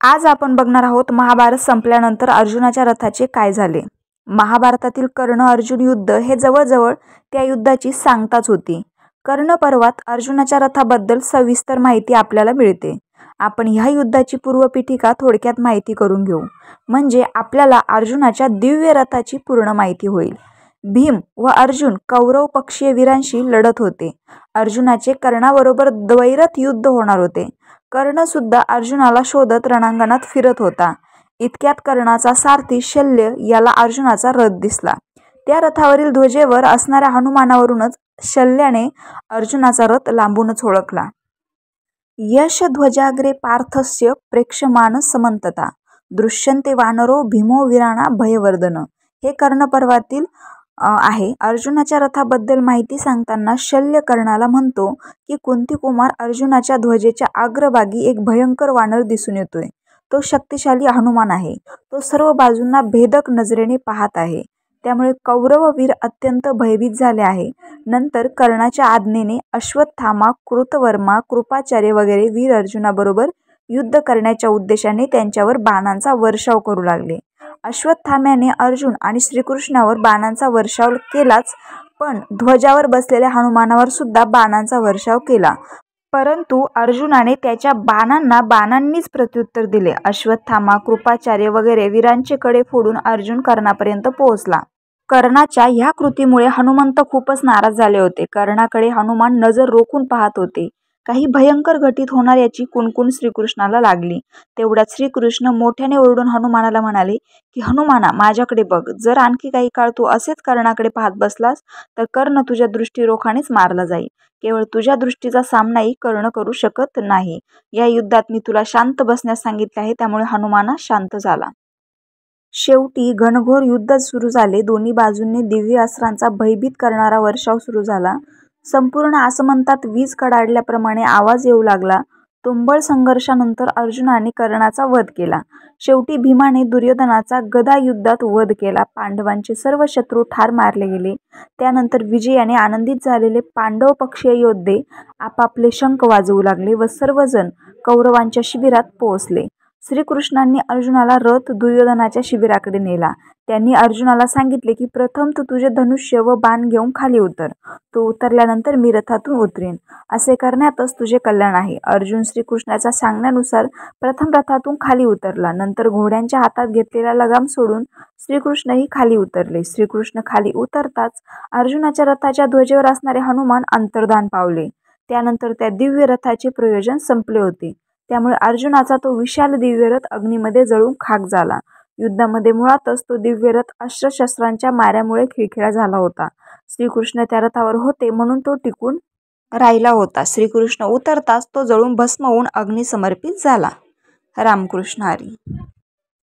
आज आपण बघणार आहोत महाभारत संपल्यानंतर अर्जुनाच्या रथाचे काय झाले। महाभारतातील कर्ण अर्जुन युद्ध हे जवळजवळ त्या युद्धाची सांगताच होती। कर्ण पर्वात अर्जुनाच्या रथाबद्दल सविस्तर माहिती आपल्याला मिळते। आपण ह्या युद्धाची पूर्वपीठिका थोडक्यात माहिती करून घेऊ, म्हणजे आपल्याला अर्जुनाच्या दिव्य रथाची पूर्ण माहिती होईल। भीम व अर्जुन कौरव पक्षीय वीरांशी लढत होते। अर्जुनाचे कर्णाबरोबर द्वैरथ युद्ध होणार होते। कर्ण सुद्धा अर्जुनाला शोधत रणांगणात फिरत होता। इतक्यात कर्णाचा सारथी शल्य याला अर्जुनाचा रथ दिसला। त्या रथावरील ध्वजेवर असणाऱ्या हनुमानावरूनच शल्याने अर्जुनाचा रथ लांबूनच ओळखला। यश ध्वजाग्रे पार्थस्य प्रेक्षमान समंतता दृश्यन्ते वानरो भीमो वीराणा भयवर्धन हे कर्ण पर्वातील आहे। अर्जुनाच्या रथाबद्दल माहिती सांगताना शल्य कर्णाला म्हणतो की कुंतीकुमार अर्जुनाच्या ध्वजेच्या अग्रभागी एक भयंकर वानर दिसून येतोय। तो शक्तिशाली हनुमान आहे। तो सर्व बाजूंना भेदक नजरेने पाहत आहे, त्यामुळे कौरव वीर अत्यंत भयभीत झाले आहे। नंतर कर्णाच्या आज्ञेने अश्वत्थामा, कृतवर्मा, कृपाचार्य वगैरे वीर अर्जुनाबरोबर युद्ध करण्याच्या उद्देशाने त्यांच्यावर बाणांचा वर्षाव करू लागले। अश्वत्थाम्याने अर्जुन आणि श्रीकृष्णावर बाणांचा वर्षाव केलाच, पण ध्वजावर बसलेल्या हनुमानावर सुद्धा बाणांचा वर्षाव केला, परंतु अर्जुनाने त्याच्या बाणांना बाणांनीच प्रत्युत्तर दिले। अश्वत्थामा, कृपाचार्य वगैरे वीरांचे कडे फोडून अर्जुन कर्णापर्यंत पोहोचला। कर्णाच्या ह्या कृतीमुळे हनुमंत खूपच नाराज झाले होते। कर्णाकडे हनुमान नजर रोखून पाहत होते। काही भयंकर घटित होणार याची कुणकुण श्रीकृष्णाला लागली। तेवढ्यात श्रीकृष्ण मोठ्याने ओरडून हनुमानाला म्हणाले की हनुमाना, माझ्याकडे बघ। जर आणखी काही काळ तू असेच कर्णाकडे पाहत बसलास तर कर्ण तुझ्या दृष्टीरोखानेच मारला जाईल। केवळ तुझ्या दृष्टीचा सामनाही कर्ण करू शकत नाही। या युद्धात मी तुला शांत बसण्यास सांगितले आहे, त्यामुळे हनुमाना शांत झाला। शेवटी घनघोर युद्ध सुरू झाले। दोन्ही बाजूंनी दिव्य अस्त्रांचा भयभीत करणारा वर्षाव सुरू झाला। संपूर्ण आसमंतात वीज कडाडल्याप्रमाणे आवाज येऊ लागला। तुंबळ संघर्षानंतर अर्जुनाने कर्णाचा वध केला। शेवटी भीमाने दुर्योधनाचा गदा युद्धात वध केला। पांडवांचे सर्व शत्रू ठार मारले गेले। त्यानंतर विजयाने आनंदित झालेले पांडव पक्षीय योद्धे आपापले शंख वाजवू लागले व सर्वजण कौरवांच्या शिबिरात पोहोचले। श्रीकृष्णांनी अर्जुनाला रथ दुर्योधनाच्या शिबिराकडे नेला। त्यांनी अर्जुनाला सांगितले की प्रथम तू तुझे धनुष्य व बाण घेऊन खाली उतर। तू उतरल्यानंतर मी रथातून उतरेन। असे करण्यातच तुझे कल्याण आहे। अर्जुन श्रीकृष्णाच्या सांगण्यानुसार प्रथम रथातून खाली उतरला। नंतर घोड्यांच्या हातात घेतलेला लगाम सोडून श्रीकृष्णही खाली उतरले। श्रीकृष्ण खाली उतरताच अर्जुनाच्या रथाच्या ध्वजेवर असणारे हनुमान अंतर्धान पावले। त्यानंतर त्या दिव्य रथाचे प्रयोजन संपले होते, त्यामुळे अर्जुनाचा तो विशाल दिव्य रथ अग्नीमध्ये जळून खाक झाला। युद्धामध्ये मुळातच तो दिव्य रथ अस्त्रशस्त्रांच्या माऱ्यामुळे खिळखिळा झाला होता। श्रीकृष्ण त्या रथावर होते म्हणून तो टिकून राहिला होता। श्रीकृष्ण उतरताच तो जळून भस्म होऊन अग्नी समर्पित झाला। रामकृष्ण हरी।